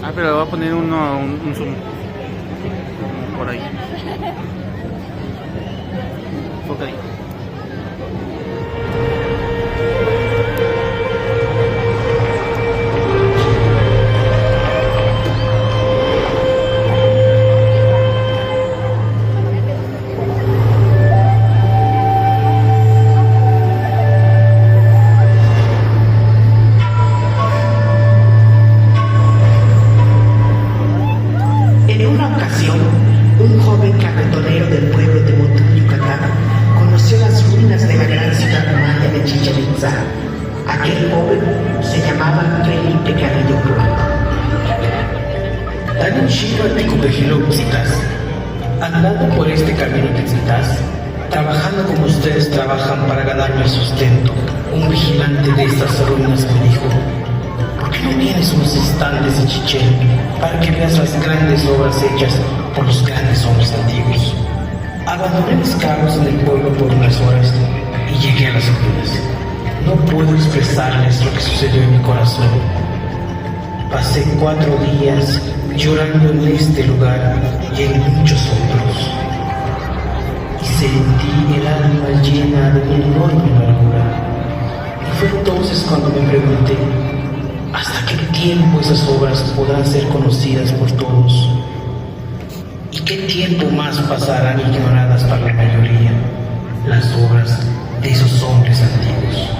Ah, pero le voy a poner un zoom por ahí. Foca ahí. En una ocasión, un joven carretonero del pueblo de Motul, Yucatán, conoció las ruinas de la gran ciudad maya de Chichén Itzá. Aquel joven se llamaba Felipe Carrillo Blanco. Dale un giro al Ticupejilo Xitas. Andando por este camino de Xitas, trabajando como ustedes trabajan para ganarme el sustento, un vigilante de estas ruinas me dijo: ¿por qué no tienes unos estantes de Chichén para que veas las grandes obras hechas por los grandes hombres antiguos? Abandoné mis carros en el pueblo por unas horas y llegué a las ruinas. No puedo expresarles lo que sucedió en mi corazón. Pasé 4 días llorando en este lugar y en muchos otros. Y sentí el alma llena de una enorme amargura. Y fue entonces cuando me pregunté: ¿hasta qué tiempo esas obras podrán ser conocidas por todos? ¿Y qué tiempo más pasarán ignoradas para la mayoría las obras de esos hombres antiguos?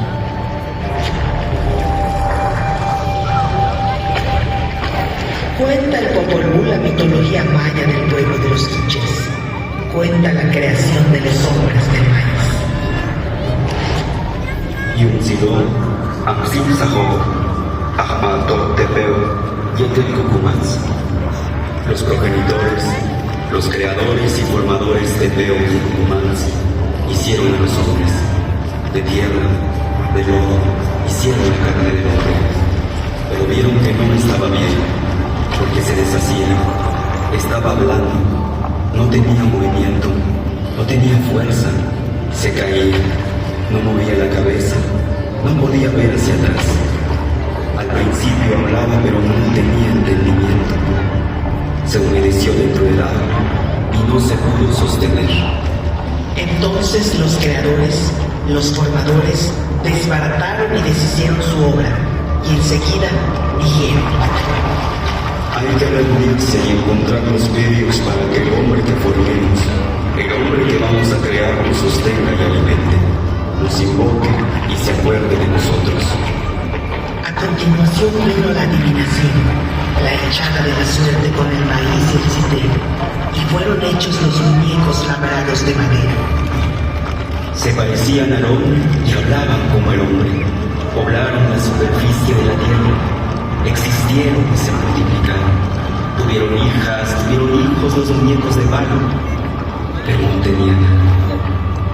Cuenta el Popol Vuh la mitología maya del pueblo de los quichés. Cuenta la creación de los hombres del maíz. Yunzidó, Amsil Sajo, Ahmato Tepeo, Yetelcucumans. Los progenitores, los creadores y formadores de Tepeo y Cucumans hicieron a los hombres. De tierra, de lodo, hicieron la carne del hombre. Pero vieron que no estaba bien, porque se deshacía, estaba blando, no tenía movimiento, no tenía fuerza, se caía, no movía la cabeza, no podía ver hacia atrás. Al principio hablaba, pero no tenía entendimiento. Se humedeció dentro del agua y no se pudo sostener. Entonces los creadores, los formadores, desbarataron y deshicieron su obra, y enseguida dijeron: hay que reunirse y encontrar los medios para que el hombre que formemos, el hombre que vamos a crear, nos sostenga y alimente, nos invoque y se acuerde de nosotros. A continuación vino la adivinación, la echada de la suerte con el maíz y el citero, y fueron hechos los muñecos labrados de madera. Se parecían al hombre y hablaban como el hombre, poblaron la superficie de la tierra, existieron y se multiplicaron, tuvieron hijas, tuvieron hijos los muñecos de barro, pero no tenían alma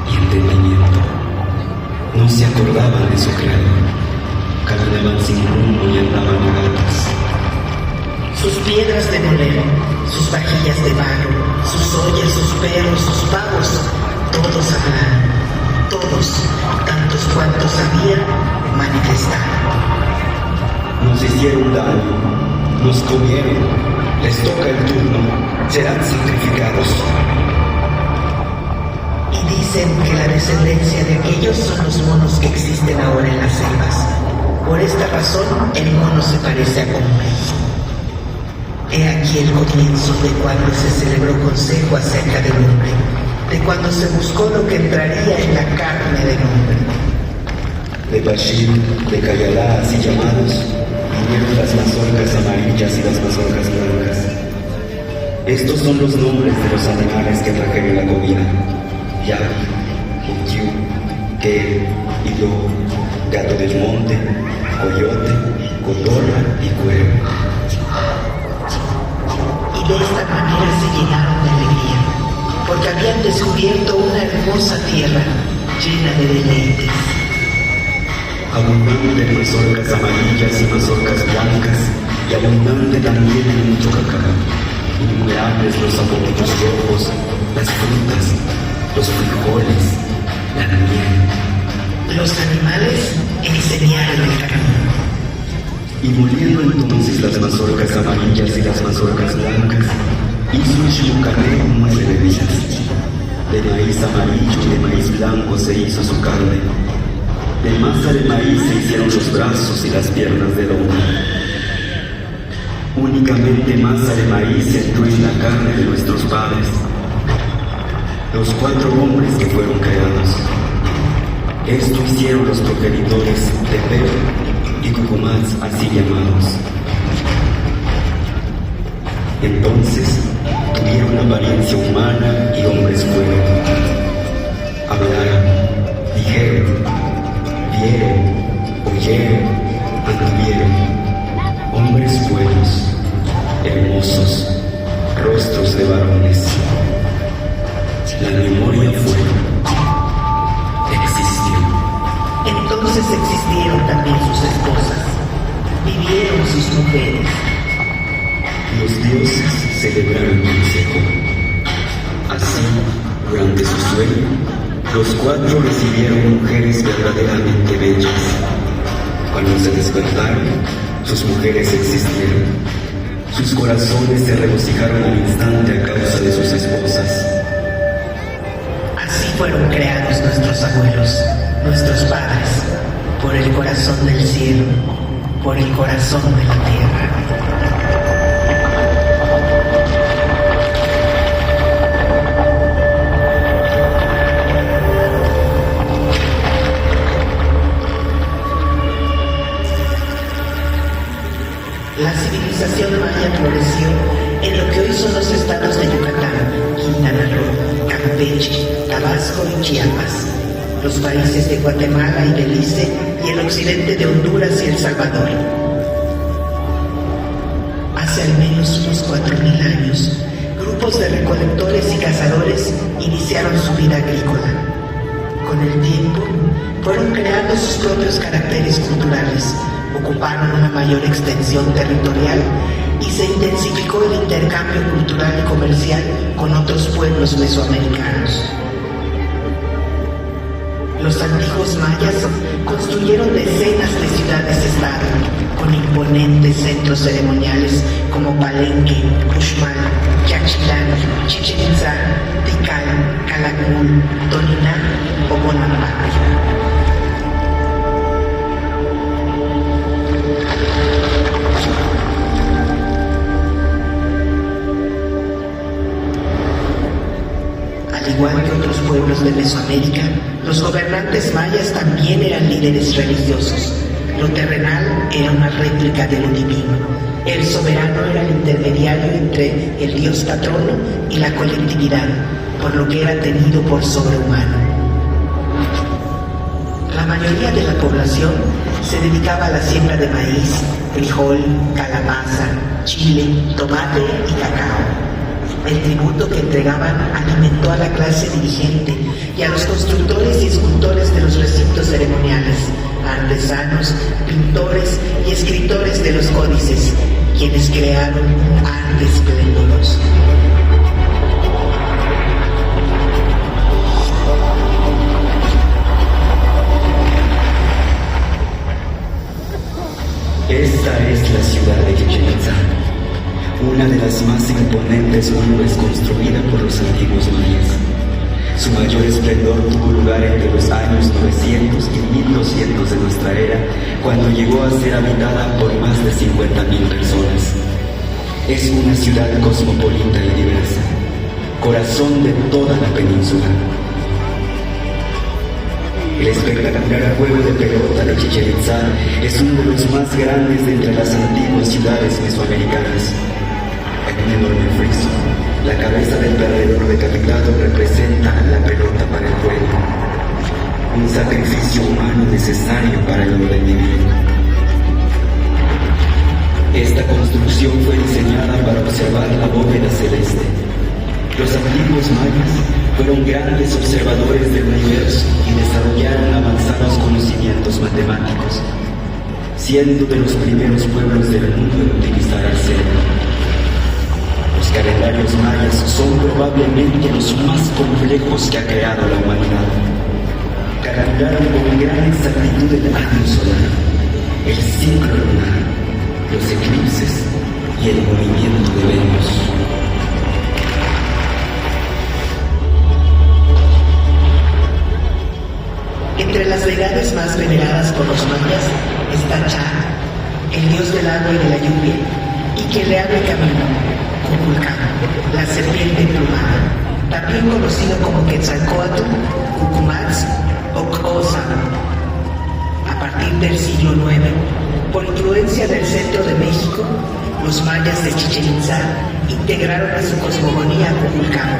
y entendimiento, no se acordaban de su creador, caminaban sin rumbo y andaban vagadas. Sus piedras de moler, sus vajillas de barro, sus ollas, sus perros, sus pavos, todos hablaron, todos, tantos cuantos había, manifestaron. Nos hicieron daño, nos comieron, les toca el turno, serán sacrificados. Y dicen que la descendencia de aquellos son los monos que existen ahora en las selvas. Por esta razón, el mono se parece a hombre. He aquí el comienzo de cuando se celebró consejo acerca del hombre, de cuando se buscó lo que entraría en la carne del hombre. De Bashir, de Cayalá, así llamados, vinieron las mazorcas amarillas y las mazorcas blancas. Estos son los nombres de los animales que trajeron la comida: Yavi, Ukiu, Ke, Hilo, gato del monte, coyote, cotorra y cuervo. Y de esta manera se llenaron de alegría, porque habían descubierto una hermosa tierra llena de deleites. Abundante en mazorcas amarillas y mazorcas blancas, y abundante también en mucho cacao. Innumerables los sabores rojos, las frutas, los frijoles, la miel. Los animales enseñaron el camino. Y moliendo entonces las mazorcas amarillas y las mazorcas blancas, hizo Shmucané nueve bebidas. De maíz amarillo y de maíz blanco se hizo su carne. De masa de maíz se hicieron los brazos y las piernas del hombre. Únicamente masa de maíz entró en la carne de nuestros padres, los 4 hombres que fueron creados. Esto hicieron los progenitores de Tepeo y Cucumats, así llamados. Entonces tuvieron apariencia humana y hombres fueron. Hablaron, dijeron, vieron, oyeron, anduvieron. Hombres buenos, hermosos, rostros de varones. La memoria fue, existió. Entonces existieron también sus esposas, vivieron sus mujeres. Los dioses celebraron consejo. Así, durante su sueño, los 4 recibieron mujeres verdaderamente bellas. Cuando se despertaron, sus mujeres existieron. Sus corazones se regocijaron al instante a causa de sus esposas. Así fueron creados nuestros abuelos, nuestros padres, por el corazón del cielo, por el corazón de la tierra. La civilización maya floreció en lo que hoy son los estados de Yucatán, Quintana Roo, Campeche, Tabasco y Chiapas, los países de Guatemala y Belice y el occidente de Honduras y El Salvador. Hace al menos unos 4.000 años, grupos de recolectores y cazadores iniciaron su vida agrícola. Con el tiempo, fueron creando sus propios caracteres culturales, ocuparon una mayor extensión territorial y se intensificó el intercambio cultural y comercial con otros pueblos mesoamericanos. Los antiguos mayas construyeron decenas de ciudades-estado con imponentes centros ceremoniales como Palenque, Uxmal, Yaxchilán, Chichén Itzá, Tikal, Calakmul, Toniná o Bonampak. Al igual que otros pueblos de Mesoamérica, los gobernantes mayas también eran líderes religiosos. Lo terrenal era una réplica de lo divino. El soberano era el intermediario entre el dios patrono y la colectividad, por lo que era tenido por sobrehumano. La mayoría de la población se dedicaba a la siembra de maíz, frijol, calabaza, chile, tomate y cacao. El tributo que entregaban alimentó a la clase dirigente y a los constructores y escultores de los recintos ceremoniales, a artesanos, pintores y escritores de los códices, quienes crearon un arte esplendoroso. Esta es la ciudad de Chichén Itzá, una de las más imponentes urbes construida por los antiguos mayas. Su mayor esplendor tuvo lugar entre los años 900 y 1200 de nuestra era, cuando llegó a ser habitada por más de 50.000 personas. Es una ciudad cosmopolita y diversa, corazón de toda la península. El espectacular juego de pelota de Chichén Itzá es uno de los más grandes de entre las antiguas ciudades mesoamericanas. En un enorme friso, la cabeza del perdedor decapitado representa la pelota para el juego, un sacrificio humano necesario para el orden divino. Esta construcción fue diseñada para observar la bóveda celeste. Los antiguos mayas fueron grandes observadores del universo y desarrollaron avanzados conocimientos matemáticos, siendo de los primeros pueblos del mundo en utilizar el cerebro. Los calendarios mayas son probablemente los más complejos que ha creado la humanidad. Calcularon con gran exactitud el año solar, el ciclo lunar, los eclipses y el movimiento de Venus. Entre las deidades más veneradas por los mayas está Cha, el dios del agua y de la lluvia, y quien le abre camino, Kukulcán, la serpiente emplumada, también conocido como Quetzalcóatl, Cucumatz o Cósamo. A partir del siglo IX, por influencia del centro de México, los mayas de Chichén Itzá integraron a su cosmogonía a Kukulcán,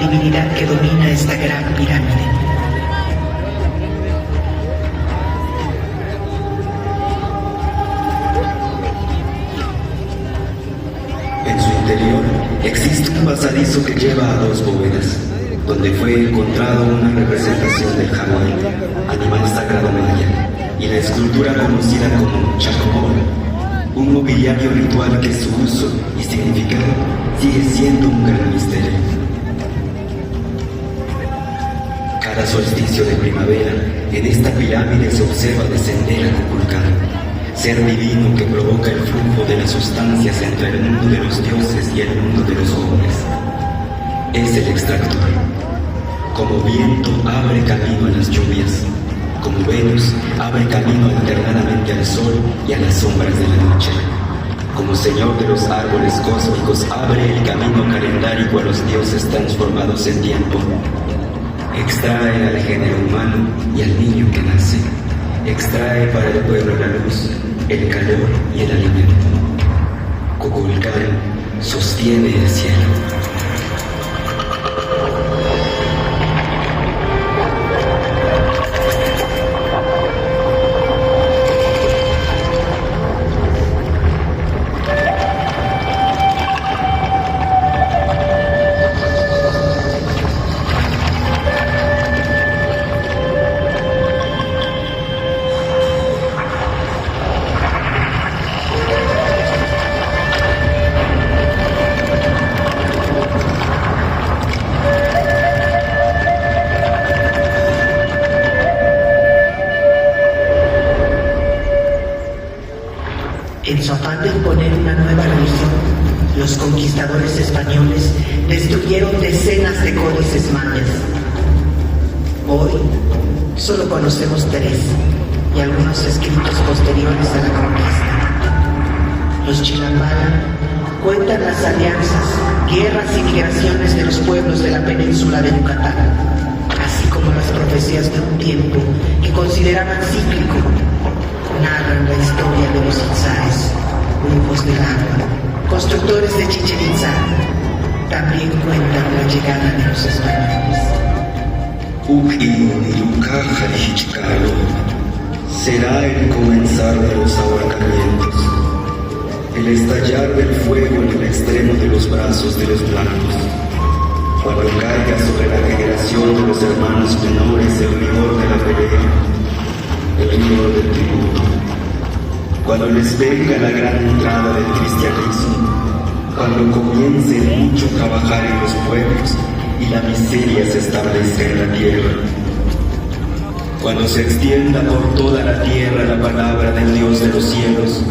divinidad que domina esta gran pirámide. En su interior existe un pasadizo que lleva a 2 bóvedas, donde fue encontrado una representación del jaguar, animal sagrado maya, y la escultura conocida como Chacomol, un mobiliario ritual que su uso y significado sigue siendo un gran misterio. Cada solsticio de primavera, en esta pirámide se observa descender a Kukulcán, ser divino que provoca el flujo de las sustancias entre el mundo de los dioses y el mundo de los hombres. Es el extractor. Como viento abre camino a las lluvias, como Venus abre camino alternadamente al sol y a las sombras de la noche. Como señor de los árboles cósmicos abre el camino calendárico a los dioses transformados en tiempo. Extrae al género humano y al niño que nace. Extrae para el pueblo la luz, el calor y el alimento. Kukulcán sostiene el cielo. En su afán de imponer una nueva religión, los conquistadores españoles destruyeron decenas de códices mayas. Hoy solo conocemos 3 y algunos escritos posteriores a la conquista. Los Chilambala cuentan las alianzas, guerras y migraciones de los pueblos de la península de Yucatán, así como las profecías de un tiempo que consideraban cíclico. Narran la historia de los Itzáes, brujos del agua, constructores de Chichén Itzá. También cuentan la llegada de los españoles. Será el comenzar de los ahorcamientos, el estallar del fuego en el extremo de los brazos de los blancos, cuando caiga sobre la generación de los hermanos menores el rigor de la pelea, el rigor del tributo, cuando les venga la gran entrada del cristianismo, cuando comience mucho a trabajar en los pueblos y la miseria se establezca en la tierra, cuando se extienda por toda la tierra la palabra del Dios de los cielos,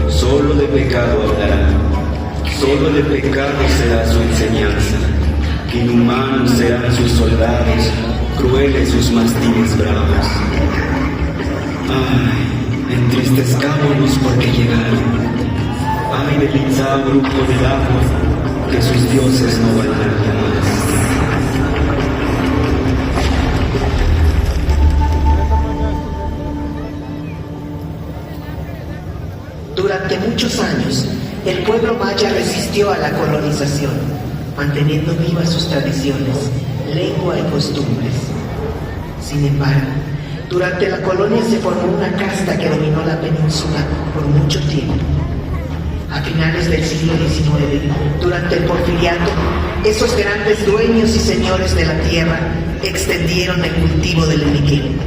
solo de pecado hablará, solo de pecado será su enseñanza, inhumanos serán sus soldados, crueles sus mastines bravos. Ay, entristezcámonos porque llegaron. Ay del Itzá, brujo del agua, que sus dioses no van a jamás. Durante muchos años, el pueblo maya resistió a la colonización, manteniendo vivas sus tradiciones, lengua y costumbres. Sin embargo, durante la colonia se formó una casta que dominó la península por mucho tiempo. A finales del siglo XIX, durante el Porfiriato, esos grandes dueños y señores de la tierra extendieron el cultivo del eniquel.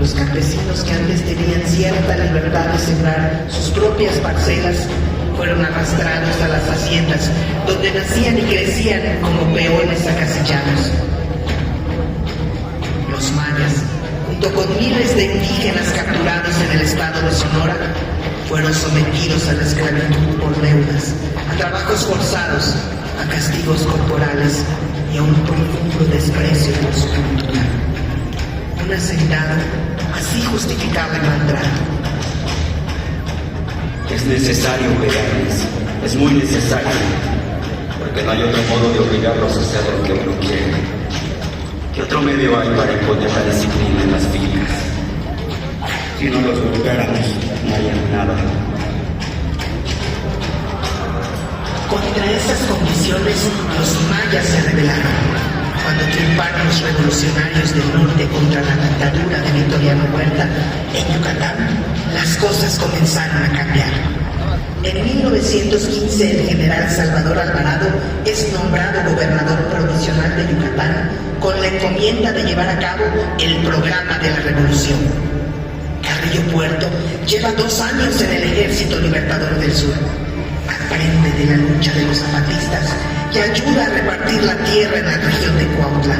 Los campesinos que antes tenían cierta libertad de sembrar sus propias parcelas fueron arrastrados a las haciendas, donde nacían y crecían como peones acasillados. Los mayas, junto con miles de indígenas capturados en el estado de Sonora, Fueron sometidos a la esclavitud por deudas, a trabajos forzados, a castigos corporales y a un profundo desprecio por su cultura. Un hacendado así justificaba el maltrato. Es necesario pegarles, es muy necesario, porque no hay otro modo de obligarlos a hacer lo que uno quiere. ¿Qué otro medio hay para imponer la disciplina en las filas? Si no los golpeáramos, no haría nada. Contra esas condiciones, los mayas se rebelaron. Cuando triunfaron los revolucionarios del norte contra la dictadura de Victoriano Huerta en Yucatán, las cosas comenzaron a cambiar. En 1915, el general Salvador Alvarado es nombrado gobernador provisional de Yucatán con la encomienda de llevar a cabo el programa de la revolución. Carrillo Puerto lleva 2 años en el Ejército Libertador del Sur. Aprende de la lucha de los zapatistas y ayuda a repartir la tierra en la región de Cuautla.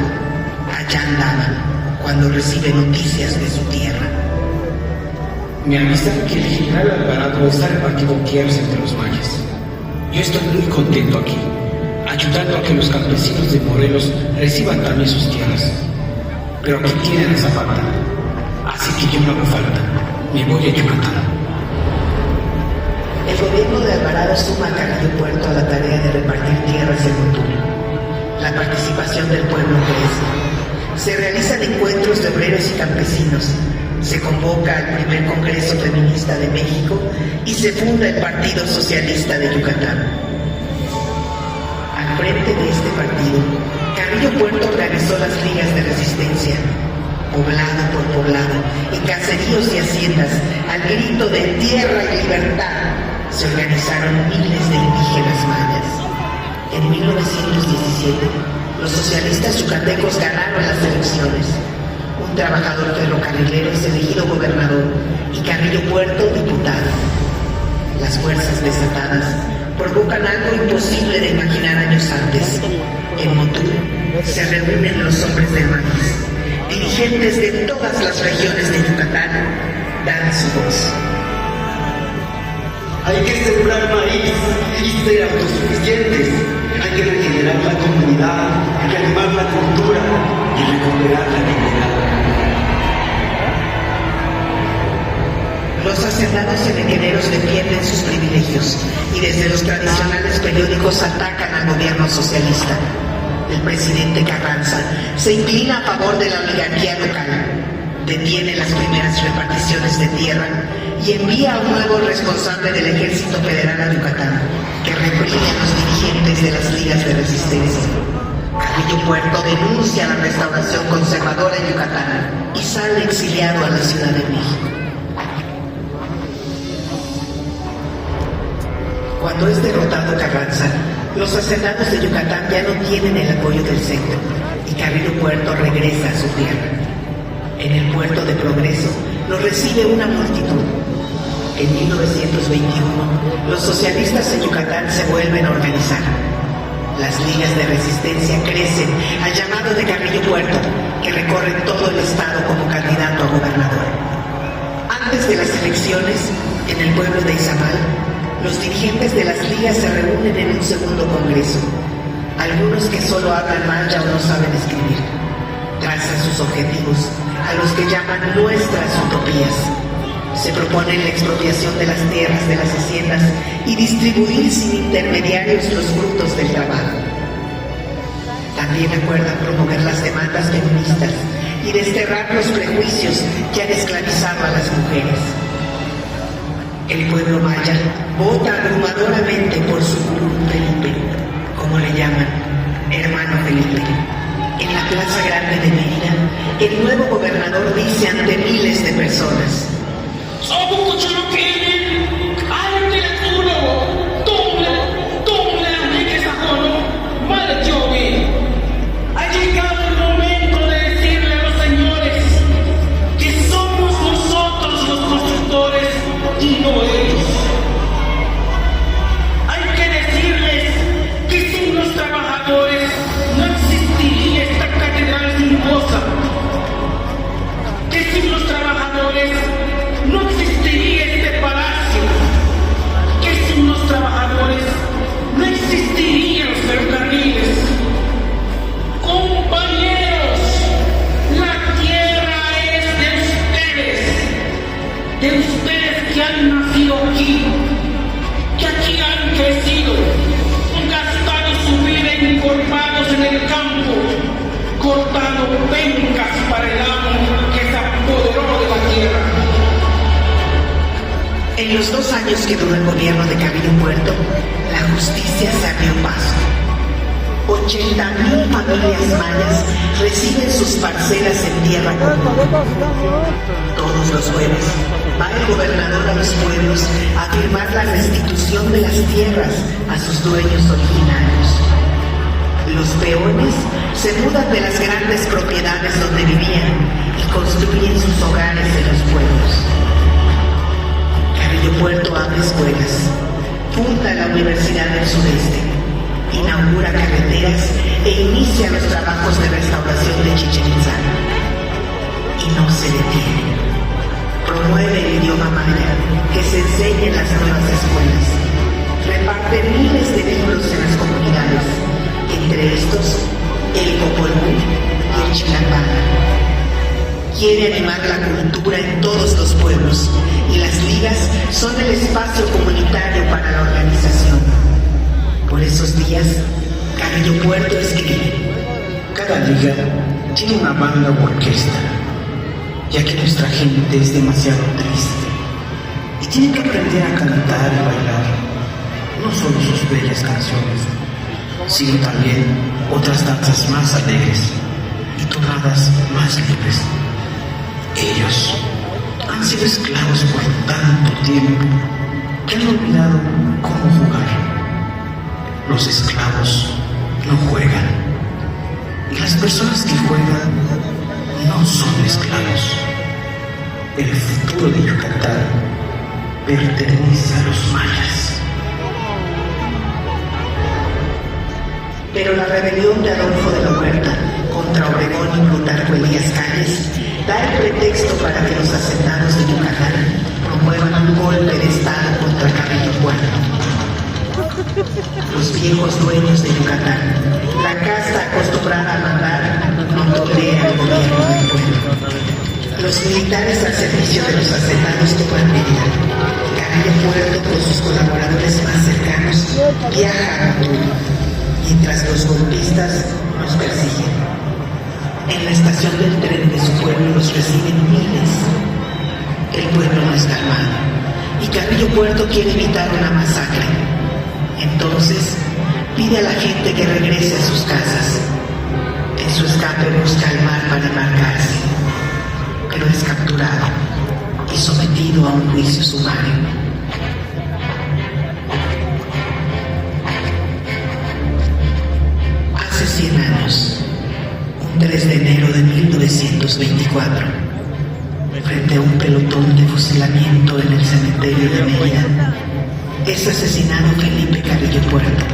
Allá andaba cuando recibe noticias de su tierra. Me avisan que el general Alvarado está repartiendo tierras entre los mayas. Yo estoy muy contento aquí, ayudando a que los campesinos de Morelos reciban también sus tierras. Pero aquí tienen a Zapata, así que yo no hago falta. Me voy a Yucatán. El gobierno de Alvarado suma a Carrillo Puerto a la tarea de repartir tierras en Motul. La participación del pueblo crece. Se realizan encuentros de obreros y campesinos. Se convoca al primer Congreso Feminista de México y se funda el Partido Socialista de Yucatán. Al frente de este partido, Carrillo Puerto organizó las ligas de resistencia. Poblado por poblado, en caseríos y haciendas, al grito de tierra y libertad, se organizaron miles de indígenas mayas. En 1917, los socialistas yucatecos ganaron las elecciones. Un trabajador ferrocarrilero es elegido gobernador y Carrillo Puerto diputado. Las fuerzas desatadas provocan algo imposible de imaginar años antes. En Motul se reúnen los hombres del maíz. Dirigentes de todas las regiones de Yucatán dan su voz. Hay que sembrar maíz y ser autosuficientes. Hay que regenerar la comunidad, reanimar la cultura y recuperar la dignidad. Los hacendados y requeneros defienden sus privilegios y desde los tradicionales periódicos atacan al gobierno socialista. El presidente Carranza se inclina a favor de la oligarquía local, detiene las primeras reparticiones de tierra y envía a un nuevo responsable del Ejército Federal a Yucatán, que reprime a los dirigentes de las ligas de resistencia. Carrillo Puerto denuncia la restauración conservadora en Yucatán y sale exiliado a la Ciudad de México. Cuando es derrotado Carranza, los hacendados de Yucatán ya no tienen el apoyo del centro y Carrillo Puerto regresa a su tierra. En el puerto de Progreso lo recibe una multitud. En 1921, los socialistas en Yucatán se vuelven a organizar. Las ligas de resistencia crecen al llamado de Carrillo Puerto, que recorre todo el estado como candidato a gobernador. Antes de las elecciones, en el pueblo de Izamal, los dirigentes de las ligas se reúnen en un segundo congreso. Algunos que solo hablan maya o no saben escribir. Trazan sus objetivos, a los que llaman nuestras utopías. Se proponen la expropiación de las tierras de las haciendas y distribuir sin intermediarios los frutos del trabajo. También acuerdan promover las demandas feministas y desterrar los prejuicios que han esclavizado a las mujeres. El pueblo maya vota abrumadoramente por su gurú Felipe, como le llaman, hermano Felipe. En la Plaza Grande de Mérida, el nuevo gobernador dice ante miles de personas: ha llegado el momento de decirle a los señores que somos nosotros los constructores y no ellos. Hay que decirles que sin los trabajadores no existiría esta catedral suntuosa, que sin los trabajadores no existiría crecido, gastados su vida encorvados en el campo, cortando pencas para el amo que se apoderó de la tierra. En los 2 años que duró el gobierno de Carrillo Puerto, la justicia se abrió paso. 80,000 familias mayas reciben sus parcelas en tierra común. Todos los jueves va el gobernador a los pueblos a firmar la restitución de las tierras a sus dueños originarios. Los peones se mudan de las grandes propiedades donde vivían y construyen sus hogares en los pueblos. Carrillo Puerto abre escuelas, funda la Universidad del Sureste, inaugura carreteras e inicia los trabajos de restauración de Chichén Itzá. Y no se detiene. Promueve el idioma maya, que se enseña en las nuevas escuelas. Reparte miles de libros en las comunidades, entre estos el Popolú y el Chilambana. Quiere animar la cultura en todos los pueblos y las ligas son el espacio comunitario para la organización. Por esos días, Carrillo Puerto escribe: Cada liga tiene una banda o orquesta, ya que nuestra gente es demasiado triste y tiene que aprender a cantar y bailar, no solo sus bellas canciones, sino también otras danzas más alegres y tonadas más libres. Ellos han sido esclavos por tanto tiempo que han olvidado cómo jugar. Los esclavos no juegan, y las personas que juegan no son esclavos. El futuro de Yucatán pertenece a los mayas. Pero la rebelión de Adolfo de la Huerta contra Obregón y Plutarco Elías Calles da el pretexto para que los hacendados de Yucatán promuevan un golpe de Estado contra Carrillo Puerto. Los viejos dueños de Yucatán, la casta acostumbrada a mandar, no tolera el gobierno del pueblo. Los militares al servicio de los hacendados toman medida. Carrillo Puerto con sus colaboradores más cercanos viaja a Motul, mientras los golpistas los persiguen. En la estación del tren de su pueblo los reciben miles. El pueblo no está armado y Carrillo Puerto quiere evitar una masacre. Entonces pide a la gente que regrese a sus casas. En su escape busca el mar para embarcarse, pero es capturado y sometido a un juicio sumario. Hace 100 años, un 3 de enero de 1924, frente a un pelotón de fusilamiento en el cementerio de Mérida, es asesinado Felipe Carrillo Puerto,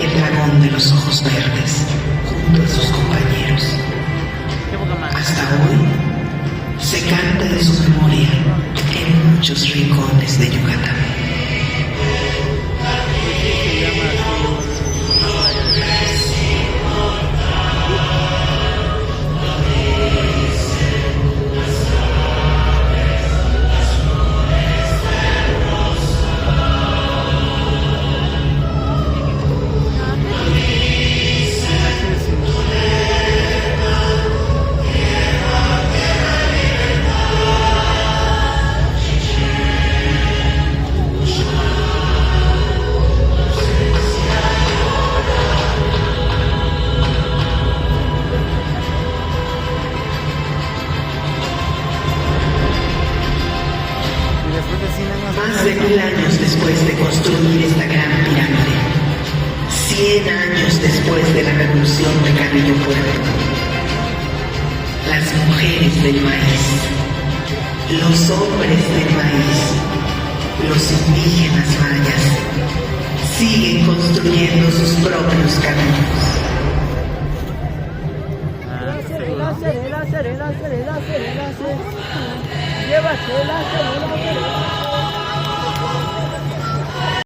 el dragón de los ojos verdes, junto a sus compañeros. Hasta hoy se canta de su memoria en muchos rincones de Yucatán. Más de 1000 años después de construir esta gran pirámide, 100 años después de la revolución de Carrillo Puerto, las mujeres del maíz, los hombres del maíz, los indígenas mayas siguen construyendo sus propios caminos. Llévatela,